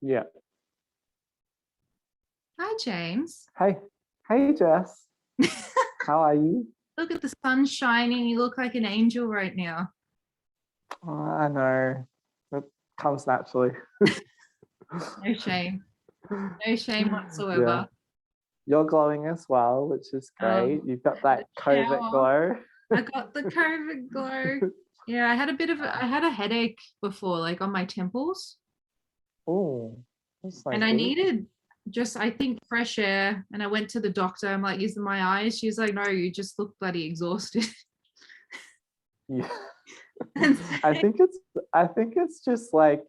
Yeah. Hi, James. Hey, hey, Jess. How are you? Look at the sun shining. You look like an angel right now. Oh, I know. It comes naturally. No shame. No shame Yeah. whatsoever. You're glowing as well, which is great. You've got I had a that COVID shower. glow. I got the COVID glow. Yeah, I had a bit of I had a headache before, like on my temples, Oh, that's so and I good. needed just, I think, fresh air. And I went to the doctor. I'm like, is it my eyes? She's like, no, you just look bloody exhausted. Yeah. And I think it's just like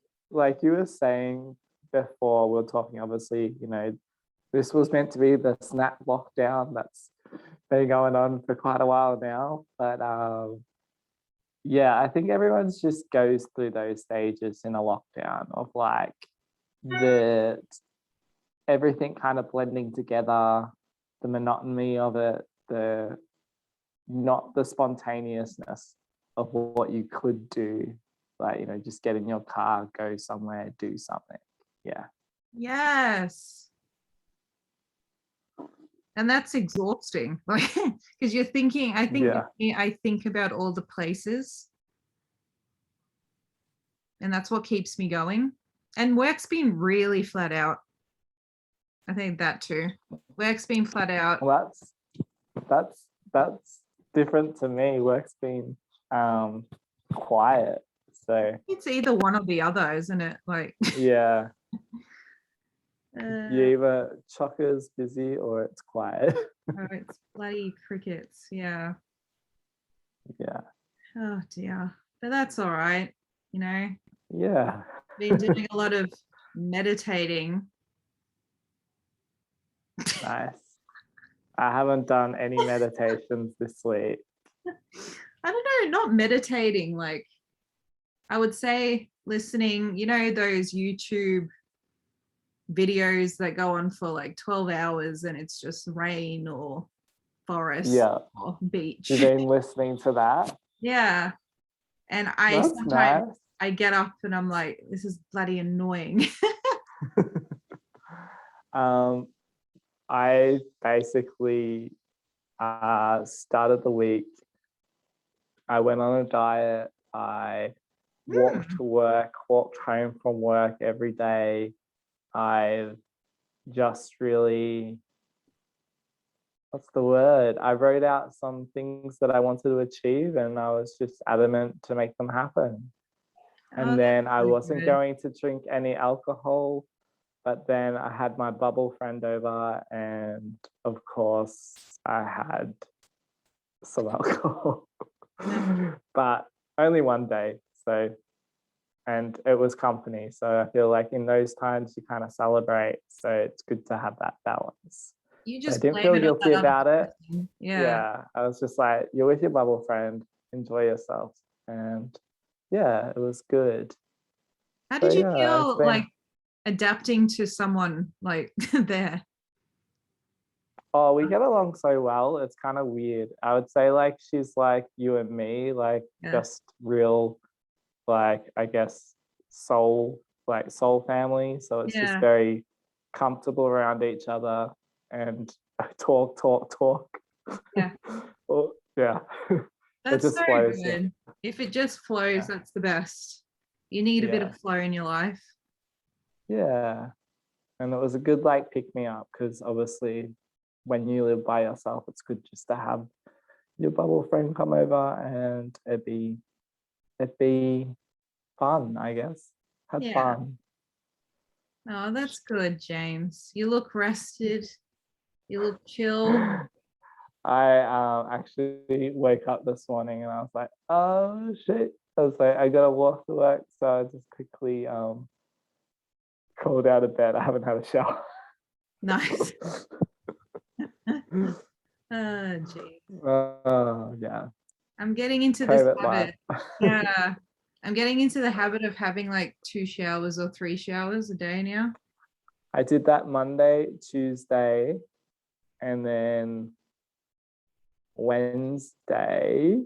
you were saying before, we are talking, obviously, this was meant to be the snap lockdown that's been going on for quite a while now. But yeah, I think everyone's just goes through those stages in a lockdown of like the everything kind of blending together, the monotony of it, the not the spontaneousness of what you could do, like just get in your car, go somewhere, do something. Yeah. yes. And that's exhausting. Like, because you're thinking, I think with Yeah. me, I think about all the places, and that's what keeps me going. And work's been really flat out. I think that too. Work's been flat out. Well, that's different to me. Work's been quiet, so It's either one or the other, isn't it? Like, yeah, you uh, either chocker's busy or it's quiet. oh, it's bloody crickets. Yeah. Yeah. Oh dear. But that's all right. You know, Yeah. been doing a lot of meditating. Nice. I haven't done any meditations this week. I don't know, not meditating, like I would say listening, those YouTube videos that go on for like 12 hours and it's just rain or forest Yeah. or beach. You've been listening to that? Yeah. And I That's sometimes nice. I get up and I'm like, this is bloody annoying. um, I basically started the week. I went on a diet. I walked to work, walked home from work every day. I just really, what's the word? I wrote out some things that I wanted to achieve and I was just adamant to make them happen. Oh, And that's then I so wasn't good. going to drink any alcohol, but then I had my bubble friend over and of course I had some alcohol. But only one day. So, and it was company. So I feel like in those times you kind of celebrate. So it's good to have that balance. You So I just didn't blame feel it on guilty that other about it. person. Yeah. Yeah. I was just like, you're with your bubble friend, enjoy yourself. And yeah, it was good. How So did you yeah, it's feel been, like adapting to someone like there? oh, we get along so well. It's kind of weird. I would say like she's like you and me, like Yeah. just real, like I guess soul family. So it's just Yeah. very comfortable around each other and talk. Yeah. Well, yeah, it That's so just flows. Yeah. good. If it just flows, Yeah. that's the best. You need a bit Yeah. of flow in your life. Yeah. And it was a good like pick me up because obviously when you live by yourself, it's good just to have your bubble friend come over and it'd be fun, I guess. Had Yeah. fun. Oh, that's good, James. You look rested. You look chill. I actually woke up this morning and I was like, oh shit. I was like, I gotta walk to work. So I just quickly crawled out of bed. I haven't had a shower. Nice. Oh, gee. Yeah. I'm getting into this COVID habit. life. Yeah. I'm getting into the habit of having like 2 showers or 3 showers a day now. I did that Monday, Tuesday, and then Wednesday.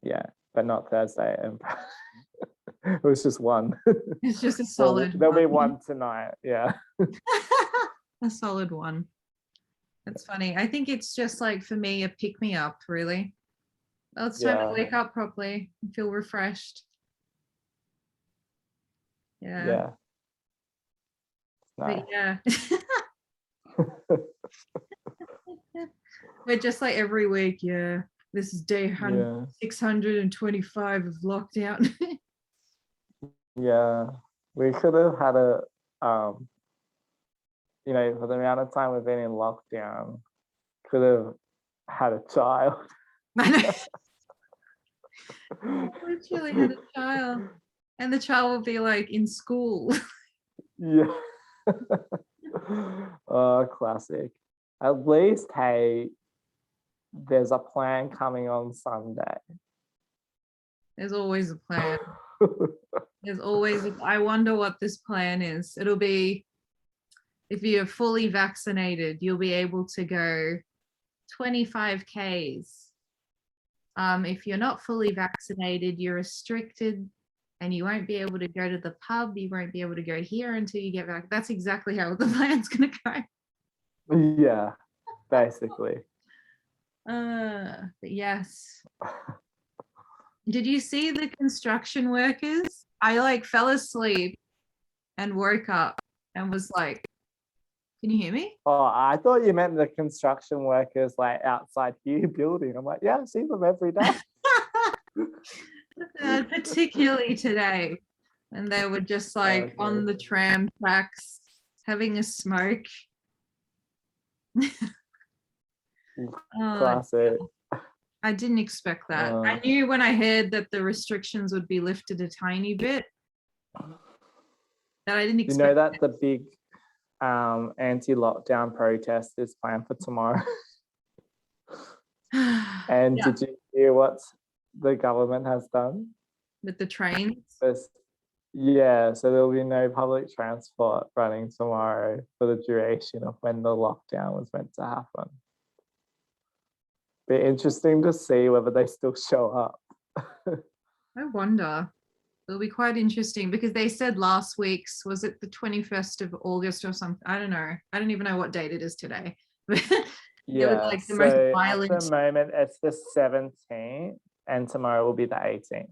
Yeah, but not Thursday. And It was just one. It's just a Well, solid there'll be one. one tonight. Yeah. A solid one. That's funny. I think it's just like for me a pick me up, really. Oh, it's time to Yeah. wake up properly and feel refreshed. Yeah. Yeah. But Nice. yeah. We're just like every week, yeah. This is day Yeah. 625 of lockdown. Yeah. We could have had a you know, for the amount of time we've been in lockdown, could have had a child. I know. Literally had a child. And the child will be like in school. Yeah. Oh, classic. At least, hey, there's a plan coming on Sunday. There's always a plan. There's always, I wonder what this plan is. It'll be, if you're fully vaccinated, you'll be able to go 25 Ks. If you're not fully vaccinated, you're restricted and you won't be able to go to the pub. You won't be able to go here until you get back. That's exactly how the plan's going to go. Yeah, basically. But yes. Did you see the construction workers? I like fell asleep and woke up and was like, can you hear me? Oh, I thought you meant the construction workers like outside here building. I'm like, yeah, I see them every day. Particularly today. And they were just like on the tram tracks having a smoke. Classic. I didn't expect that. I knew when I heard that the restrictions would be lifted a tiny bit, that I didn't expect. You know that the big anti-lockdown protest is planned for tomorrow. And did you hear what the government has done? With the trains? Yeah, so there'll be no public transport running tomorrow for the duration of when the lockdown was meant to happen. Be interesting to see whether they still show up. I wonder. It'll be quite interesting because they said last week's, was it the 21st of August or something? I don't know. I don't even know what date it is today. Yeah, it was like the so most violent. at the moment it's the 17th and tomorrow will be the 18th.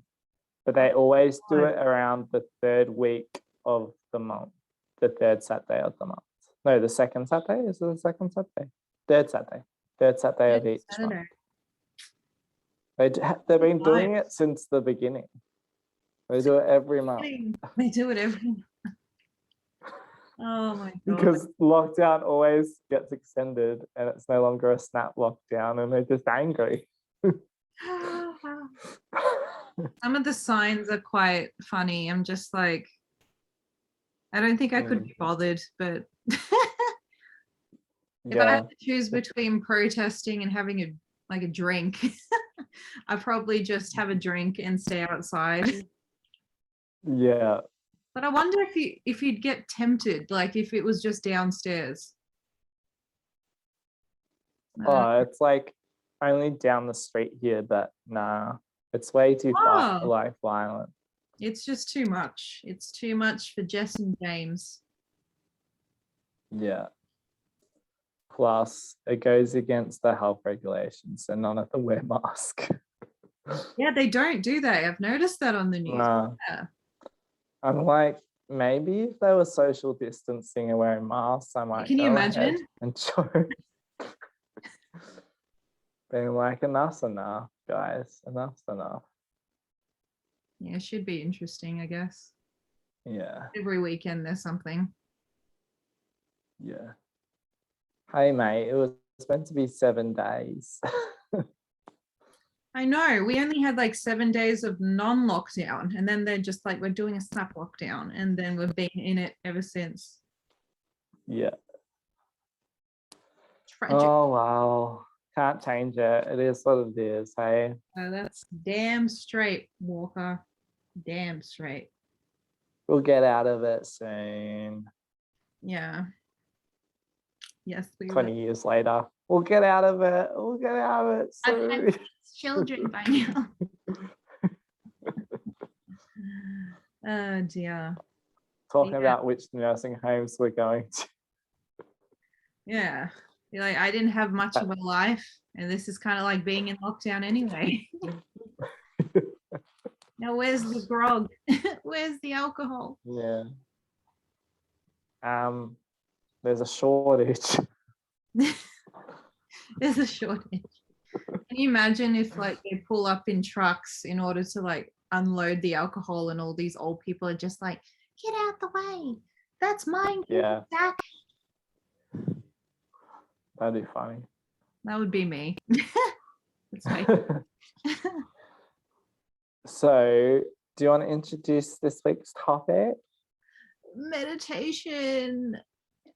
But they always do it around the third week of the month, the third Saturday of the month. No, the second Saturday? Is it the second Saturday? Third Saturday of each month. They've been doing it since the beginning. They do it every month. They do it every month. Oh my God. Because lockdown always gets extended and it's no longer a snap lockdown and they're just angry. Some of the signs are quite funny. I'm just like, I don't think I could be bothered, but if I had to choose between protesting and having a drink, I probably just have a drink and stay outside. Yeah. But I wonder if you'd get tempted, like if it was just downstairs. Oh, it's like only down the street here, but nah, it's way too like violent. It's just too much. It's too much for Jess and James. Yeah. Plus, it goes against the health regulations, so none of them wear masks. Yeah, they don't, do they? I've noticed that on the news. No. Yeah. I'm like, maybe if they were social distancing and wearing masks, I might. Can you imagine? And joke. Being like, enough's enough, guys. Enough's enough. Yeah, it should be interesting, I guess. Yeah. Every weekend there's something. Yeah. Hey, mate, it was meant to be 7 days. I know. We only had like 7 days of non-lockdown, and then they're just like, we're doing a snap lockdown, and then we've been in it ever since. Yeah. Tragic. Oh, wow. Can't change it. It is what it is, hey? Oh, that's damn straight, Walker. Damn straight. We'll get out of it soon. Yeah. Yes, we 20 years later. We'll get out of it. We'll get out of it soon. I've had children by now. Oh dear. Talking Yeah. about which nursing homes we're going to. Yeah. You're like, I didn't have much of a life, and this is kind of like being in lockdown anyway. Now, where's the grog? Where's the alcohol? Yeah. There's a shortage. There's a shortage. Can you imagine if like they pull up in trucks in order to like unload the alcohol, and all these old people are just like, get out the way. That's mine. Yeah, Back. that'd be funny. That would be me. That's me. So, do you want to introduce this week's topic? Meditation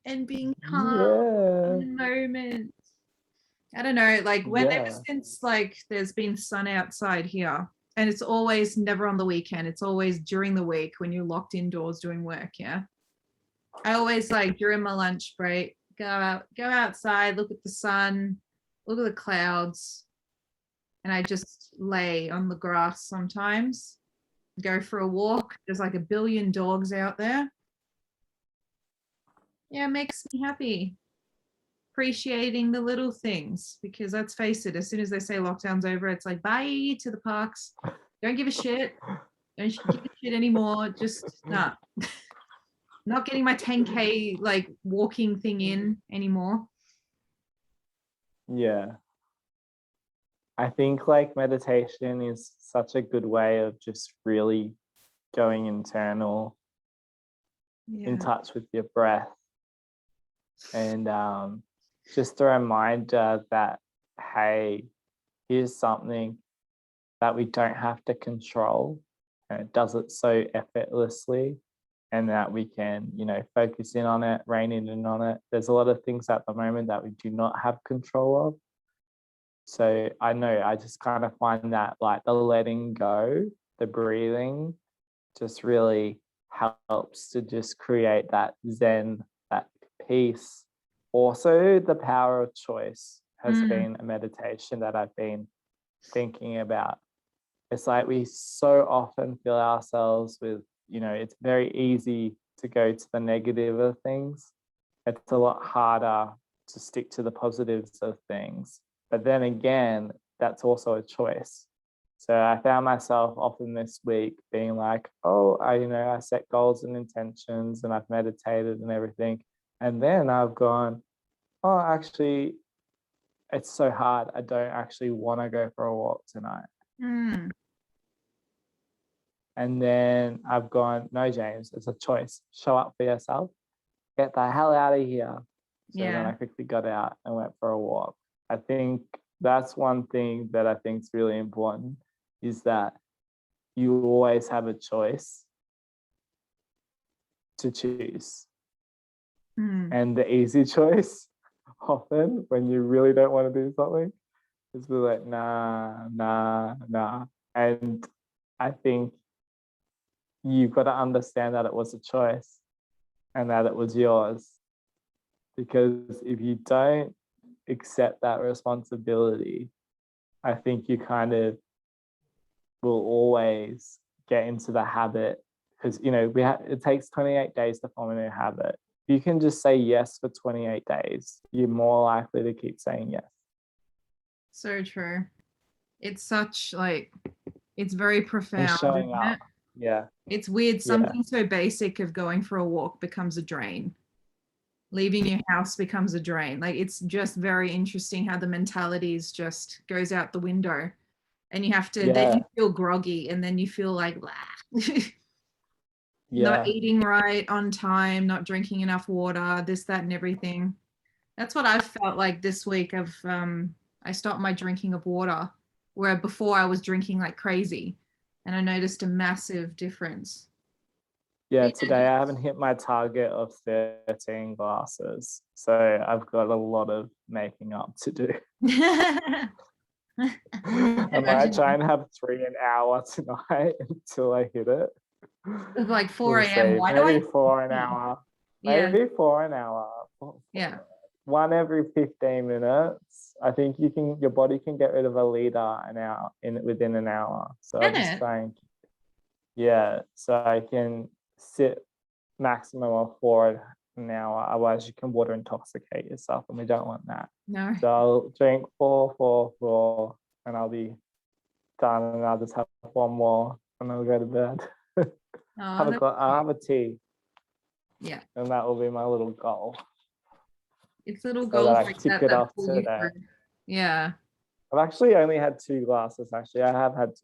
and being calm Yeah. in the moment. I don't know, like whenever since like there's been sun outside here, and it's always never on the weekend, it's always during the week when you're locked indoors doing work. Yeah, I always like during my lunch break go outside, look at the sun, look at the clouds, and I just lay on the grass sometimes, go for a walk. There's like a billion dogs out there. Yeah, it makes me happy. Appreciating the little things, because let's face it, as soon as they say lockdown's over, it's like bye to the parks. Don't give a shit. Don't give a shit anymore. Just nah. Not getting my 10K like walking thing in anymore. Yeah. I think like meditation is such a good way of just really going internal, in touch with your breath, and just a reminder that, hey, here's something that we don't have to control, and it does it so effortlessly, and that we can, focus in on it, rein in on it. There's a lot of things at the moment that we do not have control of. So I know I just kind of find that like the letting go, the breathing, just really helps to just create that zen, that peace. Also, the power of choice has been a meditation that I've been thinking about. It's like we so often fill ourselves with, it's very easy to go to the negative of things. It's a lot harder to stick to the positives of things. But then again, that's also a choice. So I found myself often this week being like, oh, I set goals and intentions, and I've meditated and everything. And then I've gone, oh, actually, it's so hard. I don't actually want to go for a walk tonight. And then I've gone, no, James, it's a choice. Show up for yourself. Get the hell out of here. So then I quickly got out and went for a walk. I think that's one thing that I think is really important, is that you always have a choice to choose. And the easy choice, often when you really don't want to do something, is be like, nah. And I think you've got to understand that it was a choice and that it was yours. Because if you don't accept that responsibility, I think you kind of will always get into the habit, because it takes 28 days to form a new habit. If you can just say yes for 28 days, you're more likely to keep saying yes. So true. It's such like, it's very profound. And showing up. Yeah. It's weird. Something so basic of going for a walk becomes a drain. Leaving your house becomes a drain. Like, it's just very interesting how the mentalities just goes out the window, and you have to, then you feel groggy, and then you feel like not eating right on time, not drinking enough water, this, that, and everything. That's what I've felt like this week. I stopped my drinking of water, where before I was drinking like crazy, and I noticed a massive difference. Yeah, today I haven't hit my target of 13 glasses, so I've got a lot of making up to do. I might try and have 3 an hour tonight until I hit it. It's like 4 a.m. Maybe 4 an hour. Maybe 4 an hour. Yeah. 1 every 15 minutes. I think your body can get rid of a liter an hour within an hour. So I'll just try and Yeah, so I can sit maximum of 4 an hour. Otherwise, you can water intoxicate yourself, and we don't want that. No. So I'll drink 4, and I'll be done, and I'll just have one more, and I'll go to bed. Oh, I'll have a tea, yeah. and that will be my little goal. It's little So goals that I like tick that it that off pull you today. through. Yeah. I've actually only had 2 glasses. Actually, I have had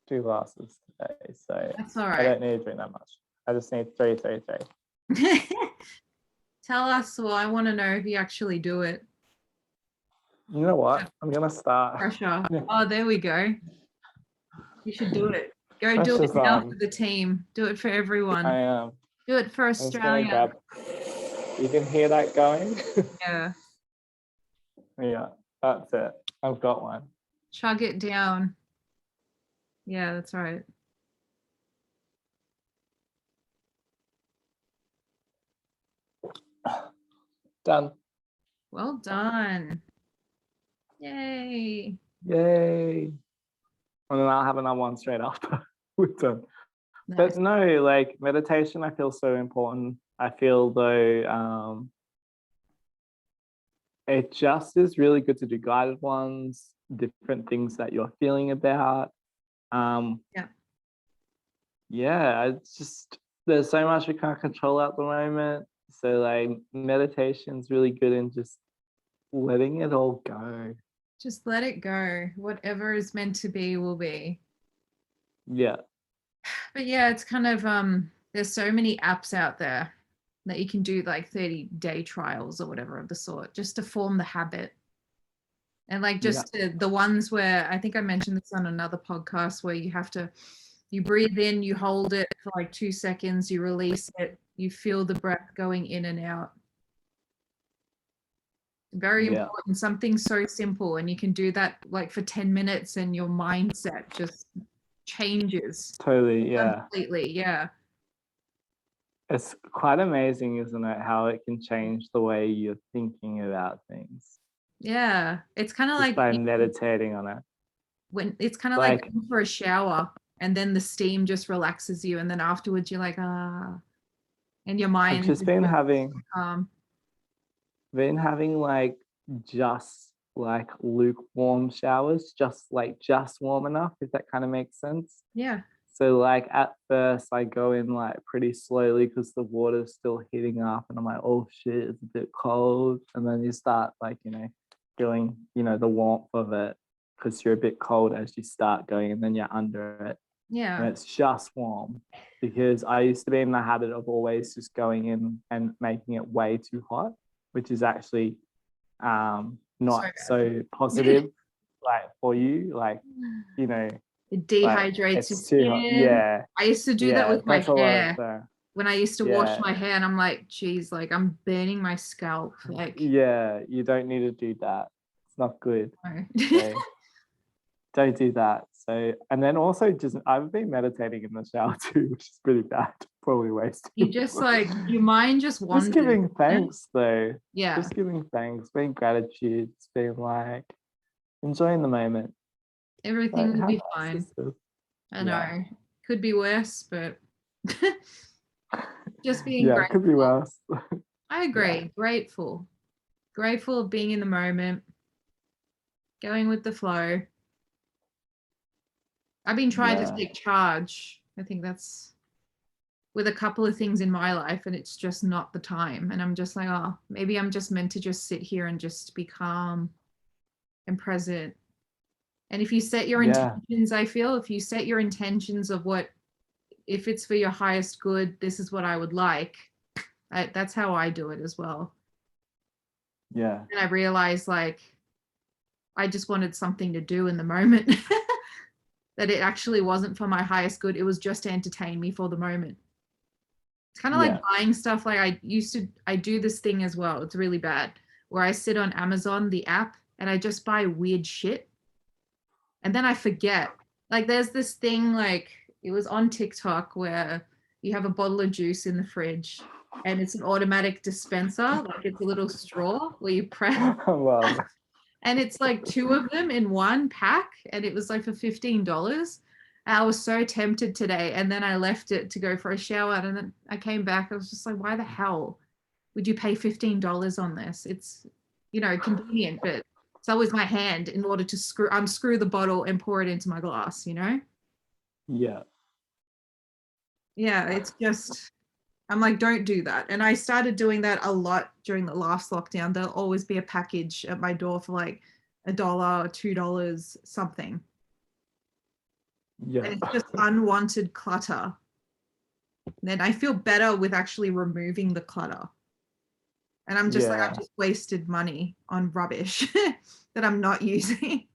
two glasses today, so That's all I right. don't need to drink that much. I just need 3. Tell us, well, I want to know if you actually do it. You know what? I'm gonna start. Pressure. Oh, there we go. You should do it. Go do Pressure's it now on. for the team. Do it for everyone. I am. Do it for I'm just gonna Australia. grab. You can hear that going? Yeah. Yeah, that's it. I've got one. Chug it down. Yeah, that's right. Done. Well done. Yay. Yay. And then I'll have another one straight after. We're done. Nice. But no, like meditation, I feel so important. I feel though it just is really good to do guided ones, different things that you're feeling about. Yeah. Yeah, it's just there's so much we can't control at the moment. So like meditation's really good in just letting it all go. Just let it go. Whatever is meant to be will be. Yeah. But yeah, it's kind of there's so many apps out there that you can do like 30-day trials or whatever of the sort just to form the habit. And like just the ones where I think I mentioned this on another podcast where you breathe in, you hold it for like 2 seconds, you release it, you feel the breath going in and out. Very important, something so simple, and you can do that like for 10 minutes and your mindset just changes. Totally, yeah. Completely, yeah. It's quite amazing, isn't it, how it can change the way you're thinking about things. Yeah, it's kind of like by meditating on it. When it's kind of like going for a shower and then the steam just relaxes you, and then afterwards you're like, ah, and your mind. I've just been having like just like lukewarm showers, just warm enough, if that kind of makes sense. Yeah. So like at first I go in like pretty slowly because the water's still heating up, and I'm like, oh shit, it's a bit cold. And then you start like, feeling, the warmth of it because you're a bit cold as you start going, and then you're under it. Yeah. And it's just warm, because I used to be in the habit of always just going in and making it way too hot, which is actually not so positive like for you, like, it dehydrates your skin. Yeah, I used to do that with my hair when I used to wash my hair, and I'm like, geez, like I'm burning my scalp. Like, yeah, you don't need to do that. It's not good. No. So, don't do that. So, and then also just I've been meditating in the shower too, which is pretty bad. Probably wasting. You just like your mind just wanders. Just giving thanks though. Yeah. Just giving thanks, being gratitude, being like enjoying the moment. Everything will be fine. I know. Could be worse, but just being grateful. It could be worse. I agree. Grateful of being in the moment, going with the flow. I've been trying to take charge. I think that's with a couple of things in my life, and it's just not the time. And I'm just like, oh, maybe I'm just meant to just sit here and just be calm and present. And if you set your intentions, I feel if you set your intentions of if it's for your highest good, this is what I would like. That's how I do it as well. Yeah. And I realized like, I just wanted something to do in the moment. That it actually wasn't for my highest good. It was just to entertain me for the moment. It's kind of like buying stuff. Like I do this thing as well. It's really bad, where I sit on Amazon, the app, and I just buy weird shit. And then I forget. Like there's this thing, like it was on TikTok, where you have a bottle of juice in the fridge and it's an automatic dispenser. Like it's a little straw where you press. Wow. And it's like 2 of them in one pack, and it was like for $15. I was so tempted today, and then I left it to go for a shower, and then I came back. I was just like, why the hell would you pay $15 on this? It's, convenient, but it's always my hand in order to unscrew the bottle and pour it into my glass, Yeah. Yeah, it's just, I'm like, don't do that. And I started doing that a lot during the last lockdown. There'll always be a package at my door for like $1 or $2, something. Yeah. And it's just unwanted clutter. Then I feel better with actually removing the clutter. And I'm just like, I've Yeah. just wasted money on rubbish that I'm not using.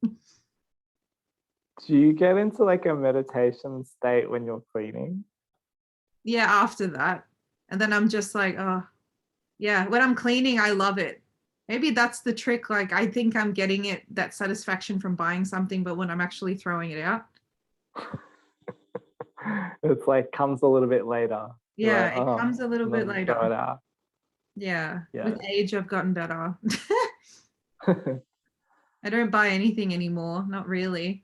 Do you get into like a meditation state when you're cleaning? Yeah, after that. And then I'm just like, oh, yeah, when I'm cleaning, I love it. Maybe that's the trick. Like, I think I'm getting that satisfaction from buying something, but when I'm actually throwing it out. It's like comes a little bit later. You're Yeah, like, it oh, comes a little bit let me throw later. it out. Yeah, Yeah. with age, I've gotten better. I don't buy anything anymore. Not really.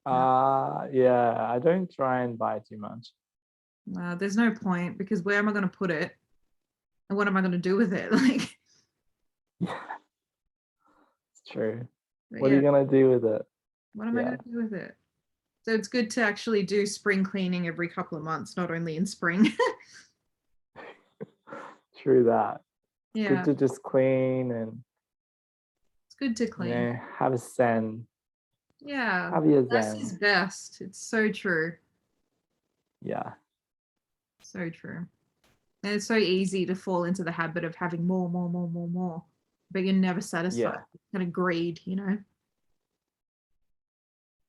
Yeah, I don't try and buy too much. There's no point because where am I going to put it? And what am I going to do with it? Like, Yeah, it's true. What are yeah, you gonna do with it? what am I Yeah. going to do with it? So it's good to actually do spring cleaning every couple of months, not only in spring. True that. It's good Yeah, to just clean and it's good to clean. have a zen. Yeah, Have your less is zen. best. It's so true. Yeah. So true. And it's so easy to fall into the habit of having more, more, more, more, more, but you're never satisfied. Yeah. Kind of greed. It's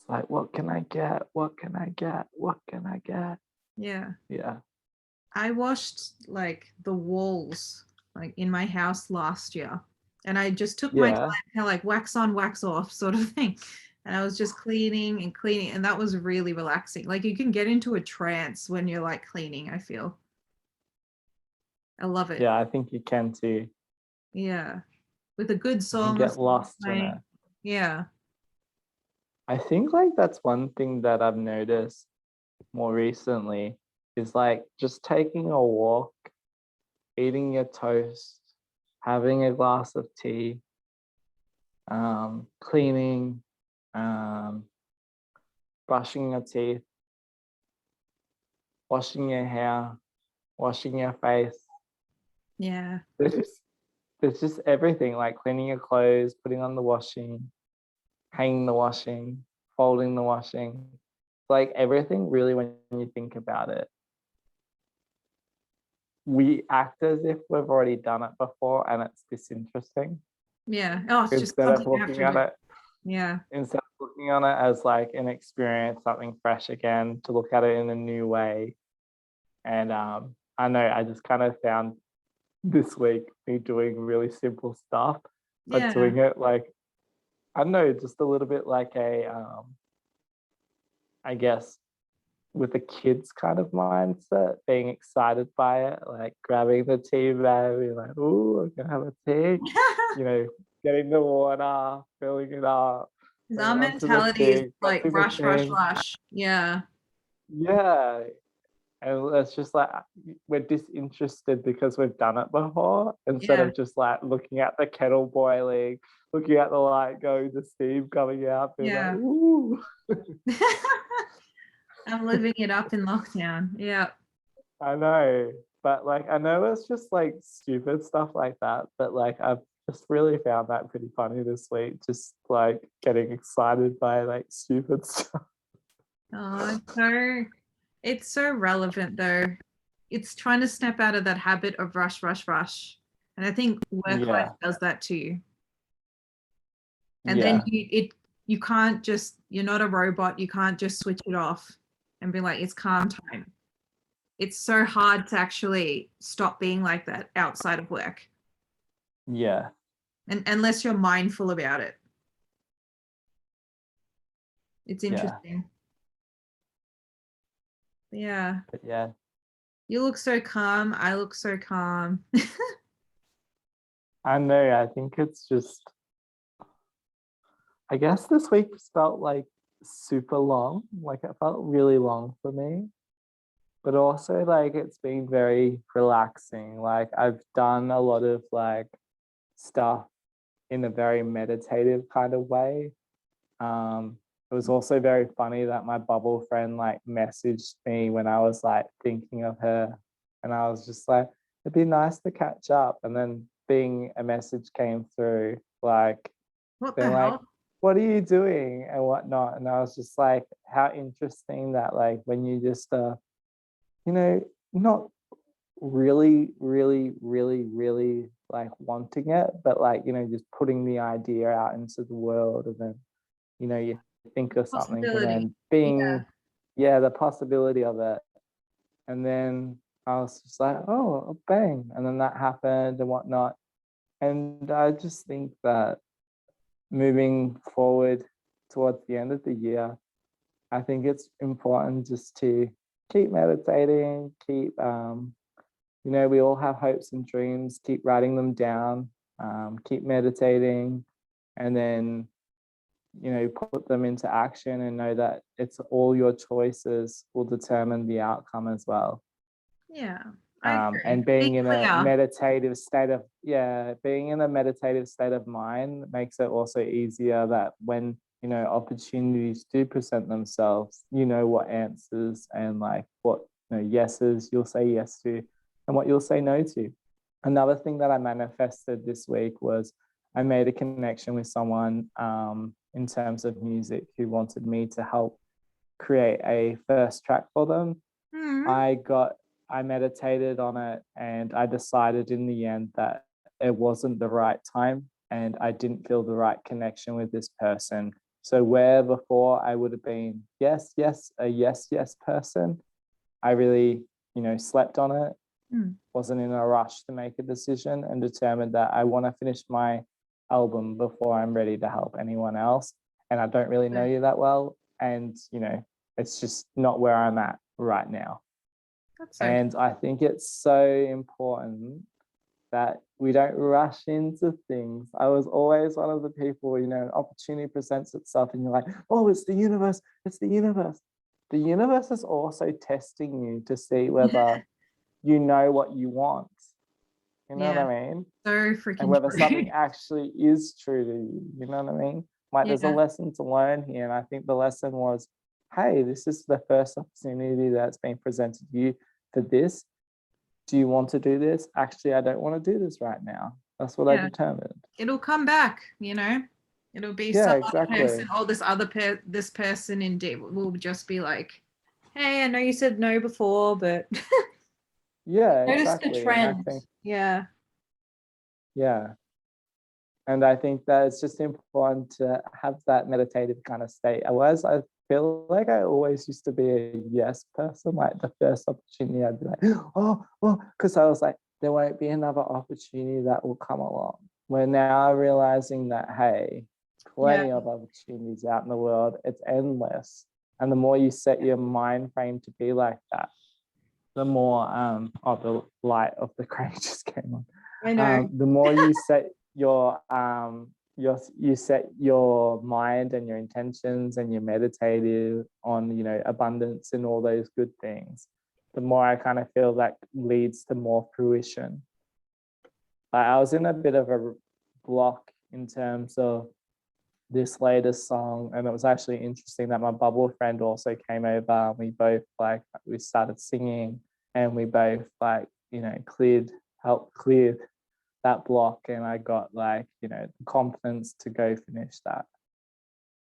like, what can I get? What can I get? What can I get? Yeah. Yeah. I washed like the walls like in my house last year, and I just took my time, Yeah. kind of like wax on, wax off sort of thing. And I was just cleaning and cleaning, and that was really relaxing. Like you can get into a trance when you're like cleaning, I feel. I love it. Yeah, I think you can too. Yeah. With a good You can song or get something lost in it. playing. Yeah. I think like that's one thing that I've noticed more recently is like just taking a walk, eating your toast, having a glass of tea, cleaning, um, brushing your teeth, washing your hair, washing your face. Yeah. There's just everything like cleaning your clothes, putting on the washing, hanging the washing, folding the washing. Like everything really when you think about it. We act as if we've already done it before and it's disinteresting Yeah. Oh, it's just instead of something you have looking to at do. it Yeah. instead of looking on it as like an experience, something fresh again, to look at it in a new way. And I know I just kind of found this week me doing really simple stuff, but Yeah. doing it like I don't know, just a little bit like a I guess with a kid's kind of mindset, being excited by it, like grabbing the tea bag, being like, "Ooh, I'm gonna have a tea," getting the water, filling it up, Our going onto the mentality is thing, like pressing the rush, rush, thing. rush. Yeah. Yeah, and it's just like we're disinterested because we've done it before, instead Yeah. of just like looking at the kettle boiling, looking at the light going, the steam coming out, being like, Yeah. "Ooh." I'm living it up in lockdown. Yeah. I know, but like I know it's just like stupid stuff like that, but like I've just really found that pretty funny this week, just like getting excited by like stupid stuff. Oh, it's so relevant though. It's trying to snap out of that habit of rush, rush, rush. And I think work life Yeah, does that too. And then yeah, you can't just, you're not a robot. You can't just switch it off and be like, it's calm time. It's so hard to actually stop being like that outside of work. yeah, And unless you're mindful about it. It's yeah, interesting. Yeah. but yeah. You look so calm. I look so calm. I know. I think it's just. I guess this week felt like super long. Like it felt really long for me. But also like it's been very relaxing. Like I've done a lot of like stuff in a very meditative kind of way. It was also very funny that my bubble friend like messaged me when I was like thinking of her, and I was just like, it'd be nice to catch up. And then being a message came through like What the being like, hell? what are you doing and whatnot? And I was just like, how interesting that like when you just you know, not really like wanting it, but like, just putting the idea out into the world, and then, you think of something, and Possibility. then Yeah. being, yeah, the possibility of it. And then I was just like, oh, bang. And then that happened and whatnot. And I just think that moving forward towards the end of the year, I think it's important just to keep meditating, keep we all have hopes and dreams, keep writing them down, keep meditating, and then, put them into action and know that it's all your choices will determine the outcome as well. Yeah. I agree. And Be being in a clear. meditative state of, yeah, being in a meditative state of mind makes it also easier that when, opportunities do present themselves, what answers and like what, yeses you'll say yes to and what you'll say no to. Another thing that I manifested this week was I made a connection with someone in terms of music who wanted me to help create a first track for them. Mhm. I meditated on it, and I decided in the end that it wasn't the right time and I didn't feel the right connection with this person. So where before I would have been yes, yes, a yes, yes person, I really, slept on it, Mm. wasn't in a rush to make a decision, and determined that I want to finish my album before I'm ready to help anyone else. And I don't really know Okay. you that well. And, it's just not where I'm at right now. That's okay. And I think it's so important that we don't rush into things. I was always one of the people, an opportunity presents itself and you're like, oh, it's the universe, it's the universe. The universe is also testing you to see whether you know what you want. You know what Yeah. I mean? So And freaking whether true. something actually is true to you. You know what I mean? Like there's a Yeah. lesson to learn here. And I think the lesson was, hey, this is the first opportunity that's been presented to you for this. Do you want to do this? Actually, I don't want to do this right now. That's what I Yeah. determined. It'll come back, It'll be Yeah, some other exactly. person, or this person indeed will just be like, hey, I know you said no before, but Yeah, notice the exactly. And I trend. think, Yeah. yeah. And I think that it's just important to have that meditative kind of state. Otherwise, I feel like I always used to be a yes person. Like the first opportunity, I'd be like, oh, because I was like, there won't be another opportunity that will come along. We're now realizing that, hey, Yeah. plenty of opportunities out in the world. It's endless. And the more you set your mind frame to be like that, the more the light of the crane just came on. I know. The more you set you set your mind and your intentions and you're meditative on abundance and all those good things, the more I kind of feel that leads to more fruition. I was in a bit of a block in terms of this latest song, and it was actually interesting that my bubble friend also came over and we both we started singing, and we both helped clear that block, and I got the confidence to go finish that.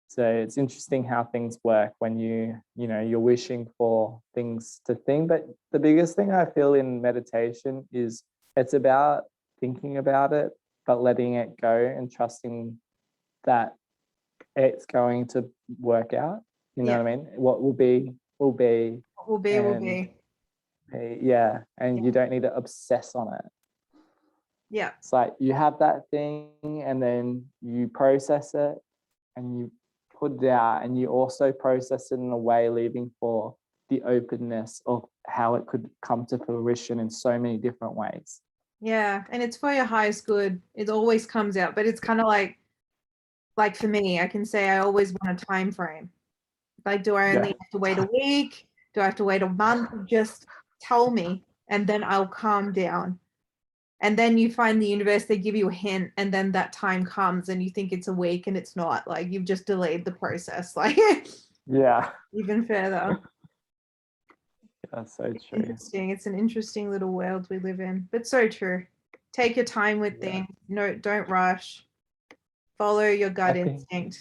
So it's interesting how things work when you're wishing for things to think. But the biggest thing I feel in meditation is it's about thinking about it, but letting it go and trusting that it's going to work out. You know Yeah. what I mean? What will be, will be. What will be, will And be. yeah, and Yeah. you don't need to obsess on it. Yeah. It's like you have that thing and then you process it and you put it out, and you also process it in a way leaving for the openness of how it could come to fruition in so many different ways. Yeah. And it's for your highest good. It always comes out, but it's kind of like for me, I can say I always want a time frame. Like, do I only have to wait a week? Do I have to wait a month? Just tell me, and then I'll calm down. And then you find the universe, they give you a hint, and then that time comes and you think it's a week and it's not. Like, you've just delayed the process, like Yeah. even further. That's so It's true. interesting. It's an interesting little world we live in, but so true. Take your time with Yeah. things. No, don't rush. Follow your gut think- instinct.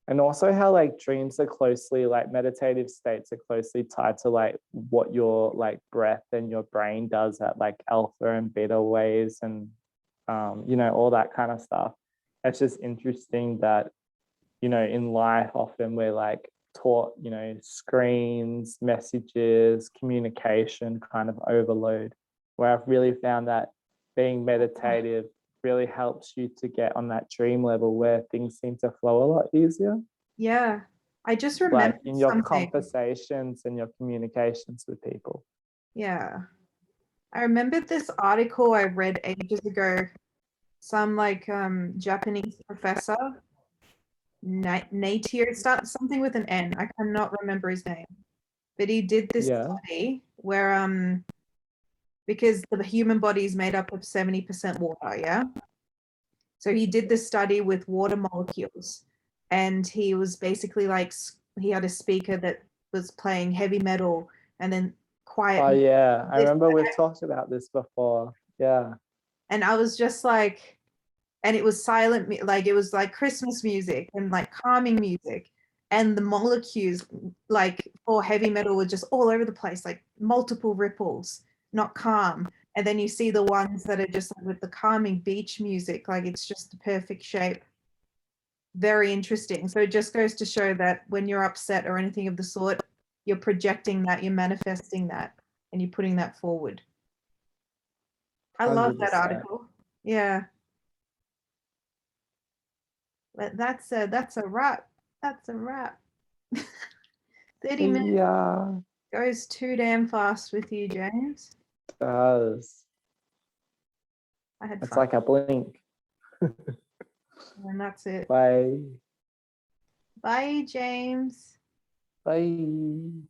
And also how like dreams are closely, like meditative states are closely tied to like what your like breath and your brain does at like alpha and beta waves and you know, all that kind of stuff. It's just interesting that, you know, in life often we're like taught, you know, screens, messages, communication kind of overload, where I've really found that being meditative really helps you to get on that dream level where things seem to flow a lot easier. Yeah. I just remember Like in your something. conversations and your communications with people. Yeah. I remember this article I read ages ago. Some like Japanese professor, Natir, something with an N. I cannot remember his name. But he did this study where because the human body is made up of 70% water, yeah? So he did this study with water molecules, and he was basically like, he had a speaker that was playing heavy metal and then quiet. Oh yeah, I remember we've talked about this before. Yeah. And I was just like, and it was silent, like it was like Christmas music and like calming music. And the molecules, like for heavy metal, were just all over the place, like multiple ripples, not calm. And then you see the ones that are just like with the calming beach music, like it's just the perfect shape. Very interesting. So it just goes to show that when you're upset or anything of the sort, you're projecting that, you're manifesting that, and you're putting that forward. I love that 100%. article. Yeah. But that's a wrap. That's a wrap. 30 minutes Yeah, goes too damn fast with you, James. it does. I had It's fun. like a blink. And that's it. Bye. Bye, James. Bye.